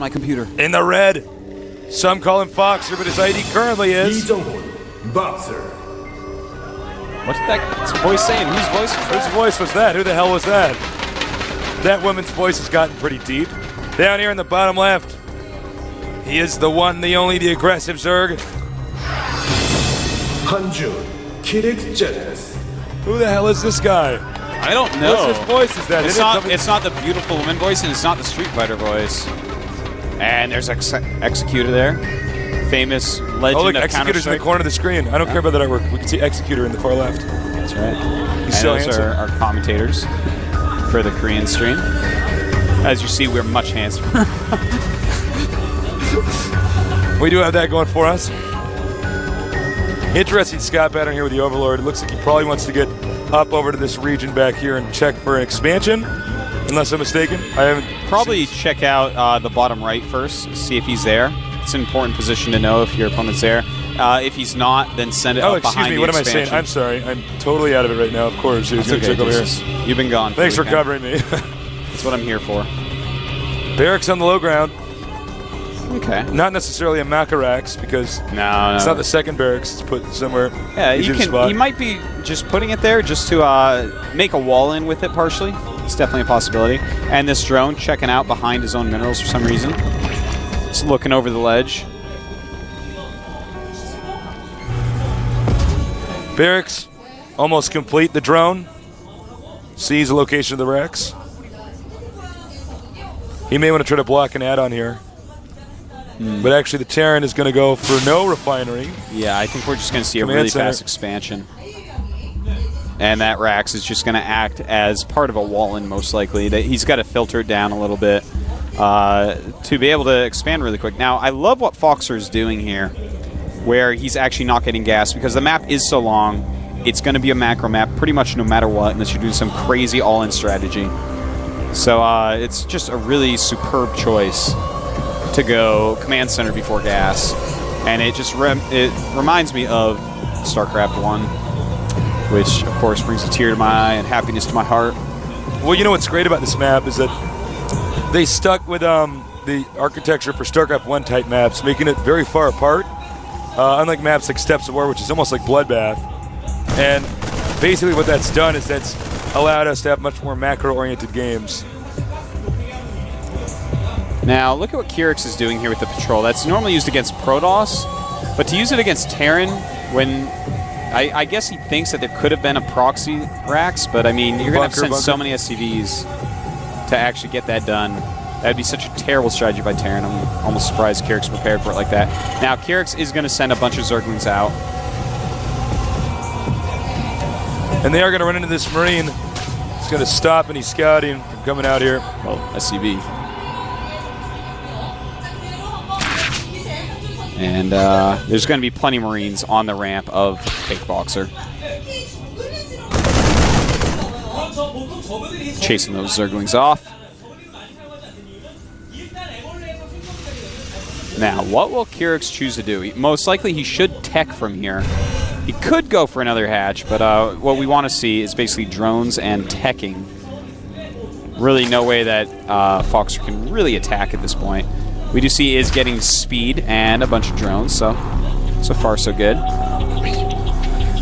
my computer. In the red. Some call him BoxeR, but his ID currently is... BoxeR. What did that voice say? Whose voice was that? Whose voice was that? Who the hell was that? That woman's voice has gotten pretty deep. Down here in the bottom left, he is the one, the only, the aggressive Zerg. Hanjun, Kyrix. Who the hell is this guy? I don't know. What's his voice? Is that it's not the beautiful woman voice, and it's not the Street Fighter voice. And there's Executor there. Famous legend oh, look, of Executor's in the corner of the screen. I don't care about that artwork. We can see Executor in the far left. That's right. He's so those handsome. are our commentators for the Korean stream. As you see, we're much handsomer. We do have that going for us. Interesting scout pattern here with the Overlord. It looks like he probably wants to get up over to this region back here and check for an expansion, unless I'm mistaken. I haven't. Probably check out the bottom right first, see if he's there. It's an important position to know if your opponent's there. If he's not, then send it up behind the expansion. What am I saying? I'm sorry. I'm totally out of it right now, of course. He's going to check over here. You've been gone. Thanks for covering me. That's what I'm here for. Barracks on the low ground. Okay. Not necessarily a Macarax, because it's not the second barracks. It's put somewhere. Yeah, he might be just putting it there just to make a wall in with it partially. It's definitely a possibility. And this drone checking out behind his own minerals for some reason. Just looking over the ledge. Barracks almost complete. The drone sees the location of the Rex. He may want to try to block an add-on here. But actually the Terran is going to go for no refinery. Yeah, I think we're just going to see a really fast expansion. And that Rax is just going to act as part of a wall-in, most likely. He's got to filter it down a little bit to be able to expand really quick. Now, I love what BoxeR is doing here, where he's actually not getting gas, because the map is so long, it's going to be a macro map pretty much no matter what, unless you're doing some crazy all-in strategy. So it's just a really superb choice to go command center before gas, and it just it reminds me of Starcraft 1, which of course brings a tear to my eye and happiness to my heart. Well, you know what's great about this map is that they stuck with the architecture for Starcraft 1 type maps, making it very far apart, unlike maps like Steps of War, which is almost like Bloodbath. And basically what that's done is that's allowed us to have much more macro-oriented games. Now, look at what Kyrix is doing here with the patrol. That's normally used against Protoss, but to use it against Terran, when I guess he thinks that there could have been a proxy Rax, but I mean, you're going to have to send so many SCVs to actually get that done. That would be such a terrible strategy by Terran. I'm almost surprised Kyrix prepared for it like that. Now, Kyrix is going to send a bunch of Zerglings out. And they are going to run into this Marine. He's going to stop any scouting from coming out here. Well, SCV. And there's going to be plenty of Marines on the ramp of fake BoxeR. Chasing those Zerglings off. Now, what will Kyrix choose to do? Most likely he should tech from here. He could go for another hatch, but what we want to see is basically drones and teching. Really no way that BoxeR can really attack at this point. We do see he is getting speed and a bunch of drones, so far so good.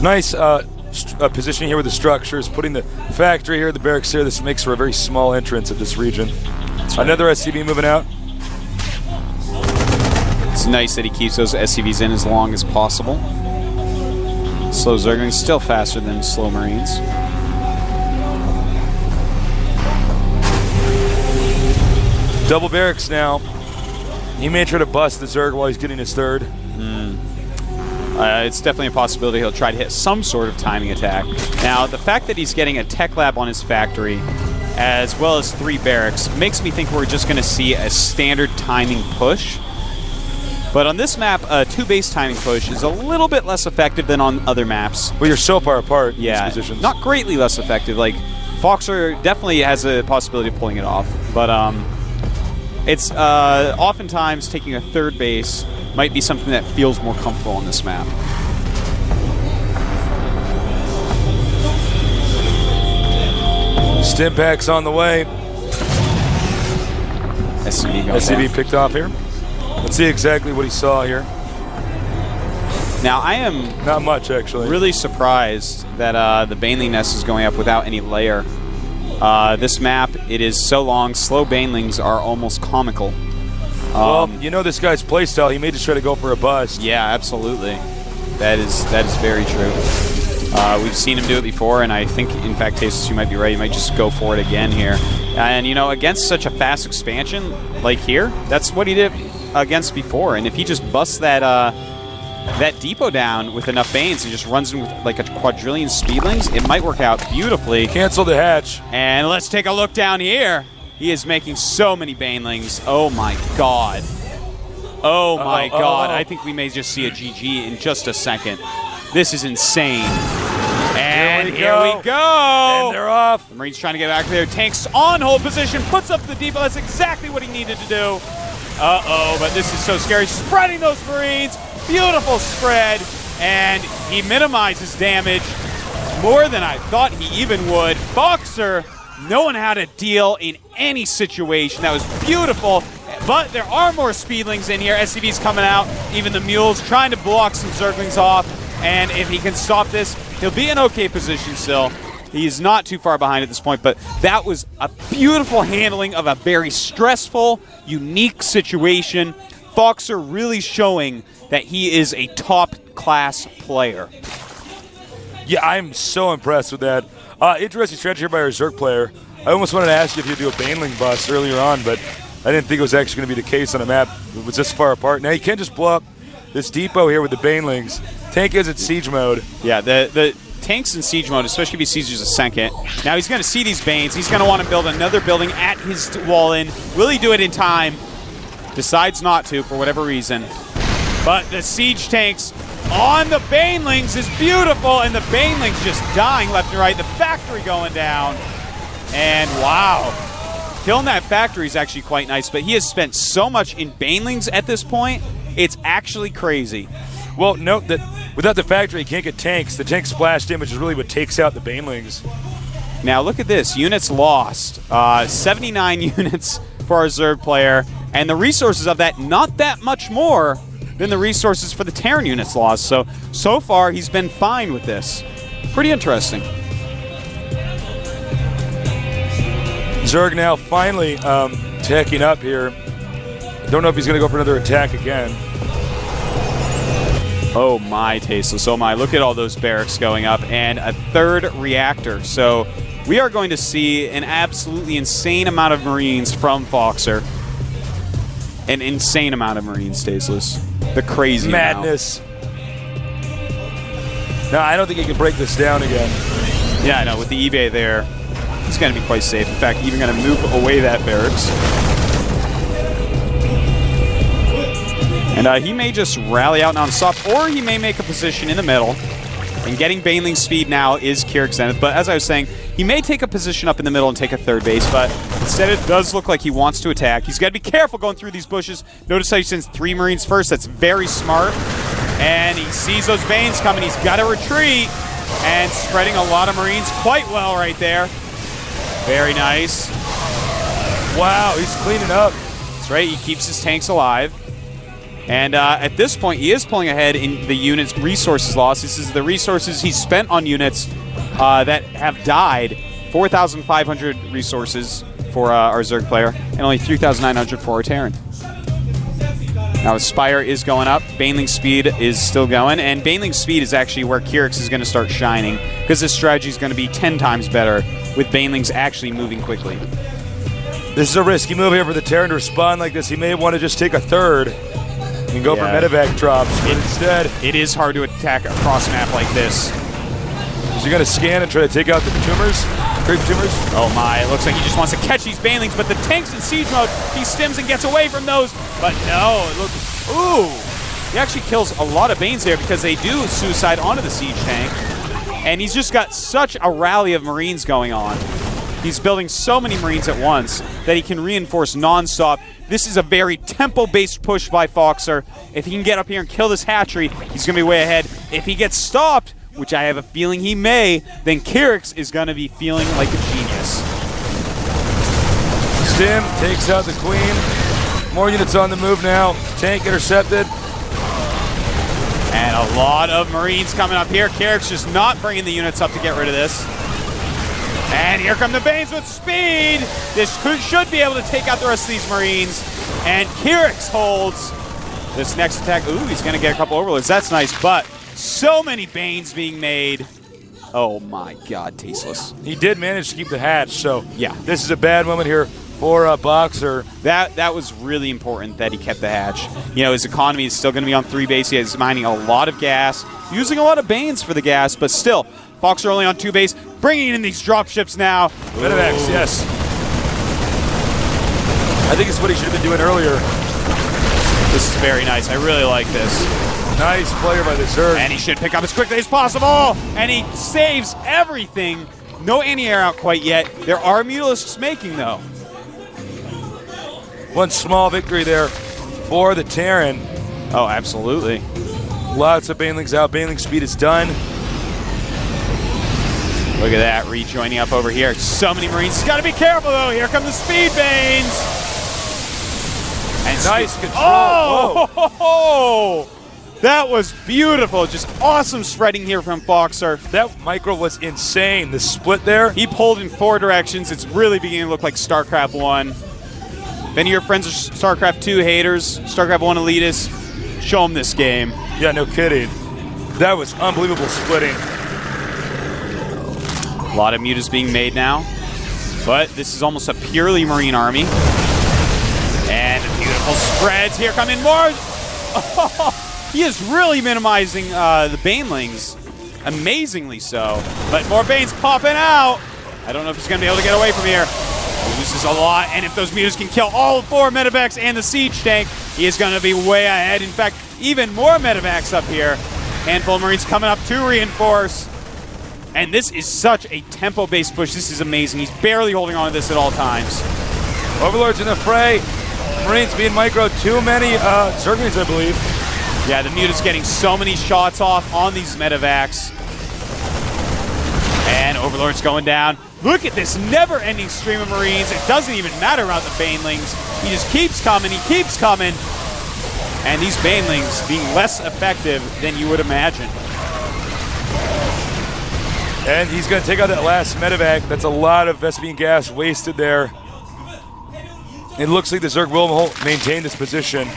Nice position here with the structures, putting the factory here, the barracks here. This makes for a very small entrance of this region. Right. Another SCV moving out. It's nice that he keeps those SCVs in as long as possible. Slow Zerglings, still faster than slow Marines. Double barracks now. He may try to bust the Zerg while he's getting his third. It's definitely a possibility he'll try to hit some sort of timing attack. Now, the fact that he's getting a tech lab on his factory, as well as 3 barracks, makes me think we're just going to see a standard timing push. But on this map, a 2 base timing push is a little bit less effective than on other maps. Well, you're so far apart in these positions. Not greatly less effective. Like, BoxeR definitely has a possibility of pulling it off. But it's oftentimes taking a 3rd base might be something that feels more comfortable on this map. Stimpak's on the way. SCV going SCV down. picked off here. Let's see exactly what he saw here. Now, I am Not much, actually. really surprised that the Baneling nest is going up without any layer. This map, it is so long, slow Banelings are almost comical. Well, you know this guy's playstyle. He may just try to go for a bust. Yeah, absolutely. That is very true. We've seen him do it before, and I think, in fact, Tasteless, you might be right. You might just go for it again here. And, you know, against such a fast expansion like here, that's what he did against before. And if he just busts that depot down with enough Banes and just runs in with like a quadrillion Speedlings, it might work out beautifully. Cancel the hatch. And let's take a look down here. He is making so many Banelings. Oh, my God. Oh, my God. I think we may just see a GG in just a second. This is insane. And here we go. And they're off. The Marine's trying to get back there. Tanks on hold position. Puts up the depot. That's exactly what he needed to do. Uh-oh, but this is so scary. Spreading those Marines. Beautiful spread. And he minimizes damage more than I thought he even would. BoxeR knowing how to deal in any situation. That was beautiful. But there are more Speedlings in here. SCV's coming out. Even the Mules trying to block some Zerglings off. And if he can stop this, he'll be in okay position still. He's not too far behind at this point, but that was a beautiful handling of a very stressful, unique situation. BoxeR really showing that he is a top-class player. Yeah, I'm so impressed with that. Interesting strategy here by our Zerg player. I almost wanted to ask you if you do a Baneling bust earlier on, but I didn't think it was actually going to be the case on a map that was this far apart. Now, you can just blow up this depot here with the Banelings. Tank is at siege mode. Yeah, the tank's in siege mode, especially if he sieges a second. Now he's going to see these Banes. He's going to want to build another building at his wall in. Will he do it in time? Decides not to for whatever reason. But the siege tanks on the Banelings is beautiful, and the Banelings just dying left and right. The factory going down. And wow. Killing that factory is actually quite nice, but he has spent so much in Banelings at this point, it's actually crazy. Well, note that without the factory, you can't get tanks. The tank splash damage is really what takes out the Banelings. Now look at this. Units lost. 79 units for our Zerg player, and the resources of that, not that much more than the resources for the Terran units lost. So far, he's been fine with this. Pretty interesting. Zerg now finally tacking up here. Don't know if he's going to go for another attack again. Oh my, Tasteless. Oh my. Look at all those barracks going up and a third reactor. So we are going to see an absolutely insane amount of Marines from BoxeR. An insane amount of Marines, Tasteless. The crazy madness. No, I don't think he can break this down again. Yeah, I know. With the eBay there, he's going to be quite safe. In fact, even going to move away that barracks. And he may just rally out non-stop, or he may make a position in the middle. And getting Baneling speed now is Kyrix Zenith. But as I was saying, he may take a position up in the middle and take a third base, but instead it does look like he wants to attack. He's got to be careful going through these bushes. Notice how he sends 3 Marines first. That's very smart. And he sees those Banes coming. He's got to retreat. And spreading a lot of Marines quite well right there. Very nice. Wow, he's cleaning up. That's right. He keeps his tanks alive. And at this point, he is pulling ahead in the unit's resources loss. This is the resources he spent on units that have died. 4,500 resources for our Zerg player, and only 3,900 for our Terran. Now, Spire is going up. Baneling speed is still going, and Baneling speed is actually where Kyrix is going to start shining, because this strategy is going to be 10 times better with Banelings actually moving quickly. This is a risky move here for the Terran to respond like this. He may want to just take a third and go for medevac drops, but instead it is hard to attack a cross map like this. Is he going to scan and try to take out the tumors? Creep tumors? Oh my, it looks like he just wants to catch these Banelings, but the tank's in siege mode. He stims and gets away from those, but no, it looks, ooh. He actually kills a lot of Banes there because they do suicide onto the siege tank. And he's just got such a rally of Marines going on. He's building so many Marines at once that he can reinforce non-stop. This is a very tempo-based push by BoxeR. If he can get up here and kill this hatchery, he's going to be way ahead. If he gets stopped, which I have a feeling he may, then Kyrix is going to be feeling like a genius. Stim takes out the Queen. More units on the move now. Tank intercepted. And a lot of Marines coming up here. Kyrix just not bringing the units up to get rid of this. And here come the Banes with speed. This should be able to take out the rest of these Marines. And Kyrix holds this next attack. Ooh, he's going to get a couple overlords. That's nice, but so many Banes being made. Oh my God, tasteless. He did manage to keep the hatch, so yeah, this is a bad moment here for BoxeR. That was really important that he kept the hatch. You know, his economy is still going to be on 3 base. He's mining a lot of gas, using a lot of Banes for the gas, but still, BoxeR only on 2 base, bringing in these dropships now. Medivacs, yes. I think it's what he should have been doing earlier. This is very nice. I really like this. Nice player by the Zerg. And he should pick up as quickly as possible. And he saves everything. No anti-air out quite yet. There are Mutalisks making, though. One small victory there for the Terran. Oh, absolutely. Lots of Banelings out. Baneling speed is done. Look at that, rejoining up over here. So many Marines. He's got to be careful, though. Here come the Speed Banes. And nice control. Oh! That was beautiful. Just awesome spreading here from BoxeR. That micro was insane. The split there. He pulled in 4 directions. It's really beginning to look like StarCraft 1. If any of your friends are StarCraft 2 haters, StarCraft 1 elitists, show them this game. Yeah, no kidding. That was unbelievable splitting. A lot of mutas being made now. But this is almost a purely Marine army. And beautiful spreads. Here come in more. Oh, he is really minimizing the Banelings. Amazingly so. But more Banes popping out. I don't know if he's going to be able to get away from here. He loses a lot. And if those mutas can kill all 4 medevacs and the siege tank, he is going to be way ahead. In fact, even more medevacs up here. Handful of Marines coming up to reinforce. And this is such a tempo-based push. This is amazing. He's barely holding on to this at all times. Overlords in the fray. Marines being micro. Too many Zerglings, I believe. Yeah, the Muta's getting so many shots off on these medevacs. And Overlord's going down. Look at this never-ending stream of Marines. It doesn't even matter about the Banelings. He just keeps coming. He keeps coming. And these Banelings being less effective than you would imagine. And he's going to take out that last medevac. That's a lot of Vespene gas wasted there. It looks like the Zerg will maintain this position.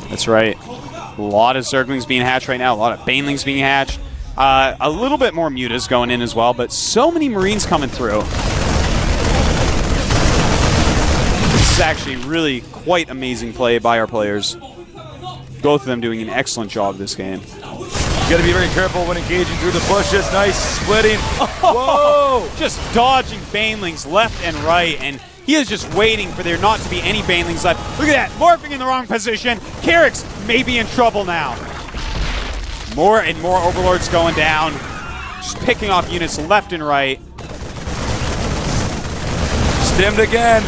That's right. A lot of Zerglings being hatched right now. A lot of Banelings being hatched. A little bit more mutas going in as well, but so many Marines coming through. This is actually really quite amazing play by our players. Both of them doing an excellent job this game. You got to be very careful when engaging through the bushes. Nice splitting. Whoa! Just dodging Banelings left and right, and he is just waiting for there not to be any Banelings left. Look at that, morphing in the wrong position. Kyrix may be in trouble now. More and more Overlords going down. Just picking off units left and right. Stimmed again.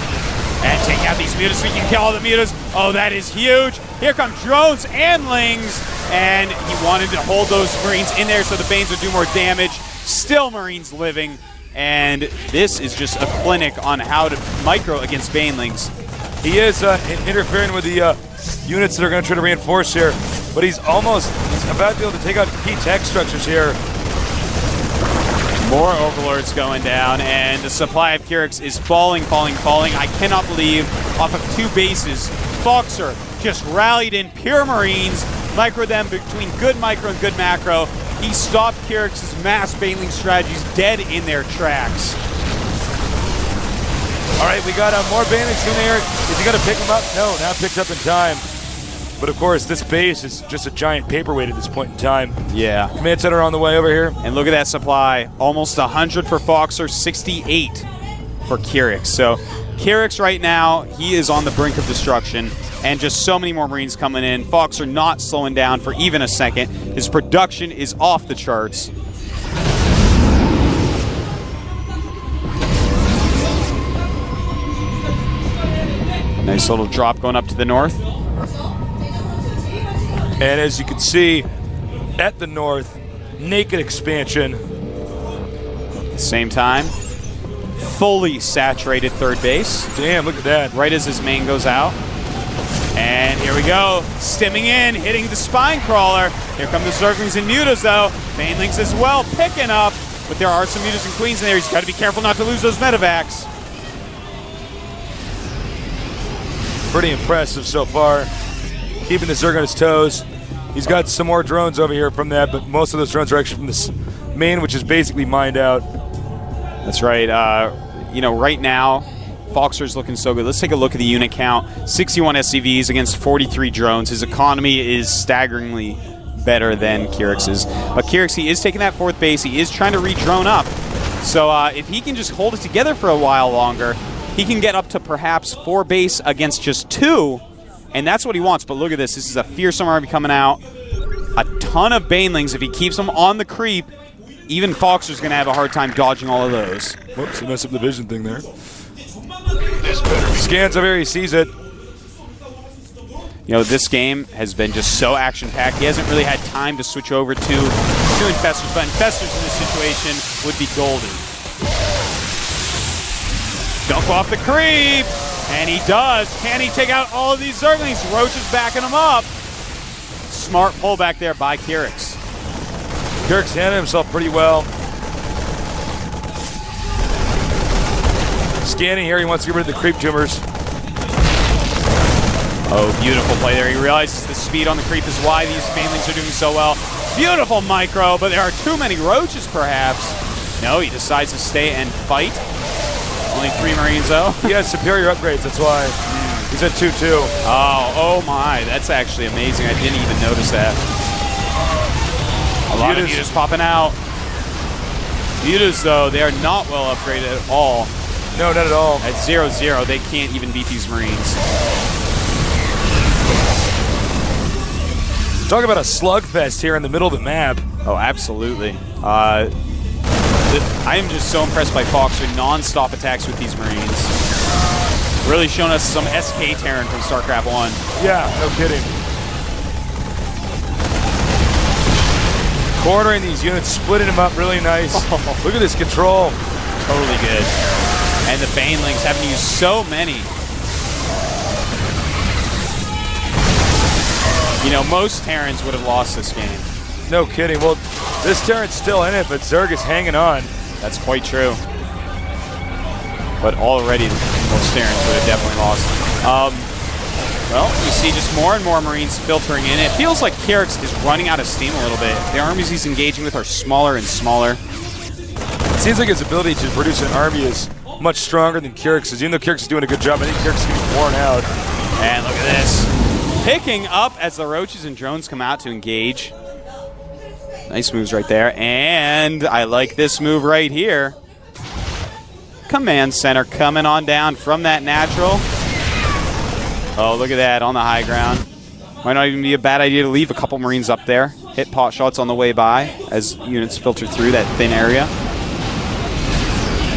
And taking out these mutas. We can kill all the mutas. Oh, that is huge. Here come drones and lings. And he wanted to hold those Marines in there so the Banes would do more damage. Still Marines living. And this is just a clinic on how to micro against Banelings. He is interfering with the units that are going to try to reinforce here. But he's about to be able to take out key tech structures here. More Overlords going down, and the supply of Kyrix is falling. I cannot believe off of 2 bases, BoxeR just rallied in pure Marines, micro them between good micro and good macro. He stopped Kyrix's mass Baneling strategies dead in their tracks. All right, we got more Banelings in there. Is he going to pick them up? No, not picked up in time. But of course, this base is just a giant paperweight at this point in time. Yeah. Command center on the way over here. And look at that supply. Almost 100 for BoxeR, 68 for Kyrix. So Kyrix right now, he is on the brink of destruction. And just so many more Marines coming in. BoxeR not slowing down for even a second. His production is off the charts. Nice little drop going up to the north. And as you can see, at the north, naked expansion. At the same time, fully saturated third base. Damn, look at that. Right as his main goes out. And here we go. Stimming in, hitting the spine crawler. Here come the Zerglings and Mutas, though. Banelings as well, picking up. But there are some Mutas and Queens in there. He's got to be careful not to lose those medevacs. Pretty impressive so far. Keeping the Zerg on his toes. He's got some more drones over here from that, but most of those drones are actually from this main, which is basically mined out. That's right. Right now, BoxeR's looking so good. Let's take a look at the unit count. 61 SCVs against 43 drones. His economy is staggeringly better than Kyrix's. But Kyrix, he is taking that fourth base. He is trying to re-drone up. So if he can just hold it together for a while longer, he can get up to perhaps 4 base against just 2. And that's what he wants. But look at this. This is a fearsome army coming out. A ton of Banelings. If he keeps them on the creep, even BoxeR's going to have a hard time dodging all of those. Whoops, he messed up the vision thing there. Scans over here, he sees it. This game has been just so action-packed. He hasn't really had time to switch over to Infestors, but Infestors in this situation would be golden. Dunk off the creep, and he does. Can he take out all of these Zerglings? Roach is backing him up. Smart pullback there by Kyrix. Kyrix handled himself pretty well. Scanning here, he wants to get rid of the creep tumors. Oh, beautiful play there. He realizes the speed on the creep is why these Banelings are doing so well. Beautiful micro, but there are too many roaches, perhaps. No, he decides to stay and fight. Only 3 Marines, though. He has superior upgrades, that's why. He's at 2-2. Oh my. That's actually amazing. I didn't even notice that. A lot of Mutas popping out. Mutas, though, they are not well upgraded at all. No, not at all. At 0-0, they can't even beat these Marines. Talk about a slugfest here in the middle of the map. Oh, absolutely. I am just so impressed by BoxeR non-stop attacks with these Marines. Really showing us some SK Terran from Starcraft 1. Yeah, no kidding. Cornering these units, splitting them up really nice. Look at this control. Totally good. And the Banelings having used so many. Most Terrans would have lost this game. No kidding. Well, this Terran's still in it, but Zerg is hanging on. That's quite true. But already, most Terrans would have definitely lost. Well, you see just more and more Marines filtering in. It feels like Kyrix is running out of steam a little bit. The armies he's engaging with are smaller and smaller. It seems like his ability to produce an army is much stronger than Kyrix's. Even though Kyrix is doing a good job, I think Kyrix is getting worn out. And look at this. Picking up as the roaches and drones come out to engage. Nice moves right there. And I like this move right here. Command center coming on down from that natural. Oh, look at that on the high ground. Might not even be a bad idea to leave a couple Marines up there. Hit pot shots on the way by as units filter through that thin area.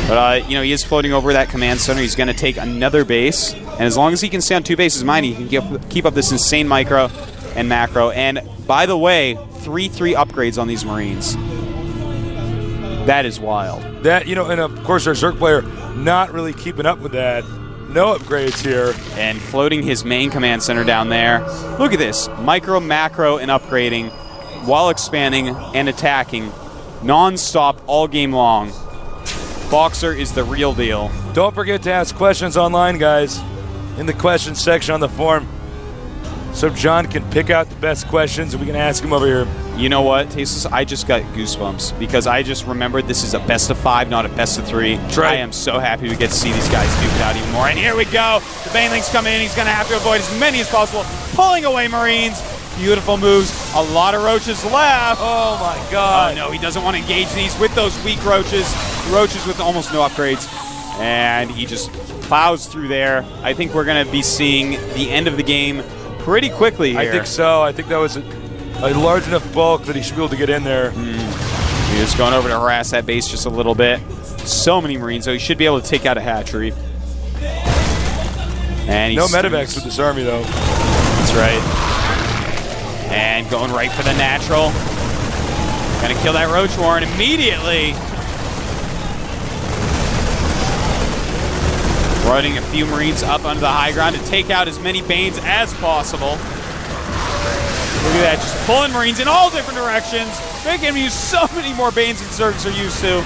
But, he is floating over that command center. He's going to take another base. And as long as he can stay on 2 bases mine, he can keep up this insane micro and macro. And, by the way, 3-3 upgrades on these Marines. That is wild. That, and of course our Zerg player not really keeping up with that. No upgrades here. And floating his main command center down there. Look at this. Micro, macro, and upgrading while expanding and attacking non-stop all game long. BoxeR is the real deal. Don't forget to ask questions online, guys, in the questions section on the forum, so John can pick out the best questions and we can ask him over here. You know what, Tasteless? I just got goosebumps because I just remembered this is a best of 5, not a best of 3. Right. I am so happy we get to see these guys duke it out even more. And here we go. The Banelings come in. He's going to have to avoid as many as possible, pulling away Marines. Beautiful moves. A lot of roaches left. Oh, my God. Oh, no, he doesn't want to engage these with those weak roaches. Roaches with almost no upgrades. And he just plows through there. I think we're going to be seeing the end of the game pretty quickly here. I think so. I think that was a large enough bulk that he should be able to get in there. He's just going over to harass that base just a little bit. So many Marines, so he should be able to take out a hatchery. And no medevacs with this army, though. That's right. And going right for the natural. Gonna kill that Roach Warren immediately. Running a few Marines up onto the high ground to take out as many Banes as possible. Look at that, just pulling Marines in all different directions, making him use so many more Banes than Zergs are used to.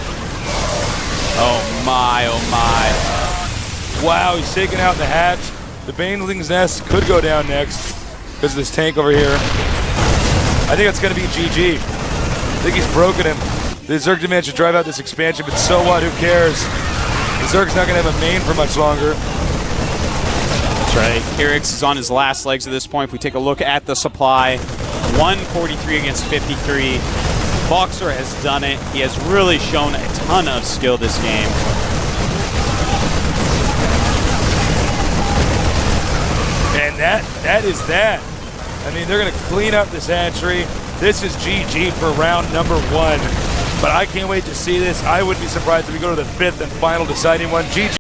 Oh my, oh my. Wow, he's taking out the hatch. The Baneling's Nest could go down next because of this tank over here. I think it's going to be GG. I think he's broken him. The Zerg Demand should drive out this expansion, but so what? Who cares? The Zerg's not going to have a main for much longer. That's right. Kyrix is on his last legs at this point. If we take a look at the supply, 143 against 53. BoxeR has done it. He has really shown a ton of skill this game. And that is that. I mean, they're going to clean up this hatchery. This is GG for round number 1. But I can't wait to see this. I wouldn't be surprised if we go to the 5th and final deciding one. GG.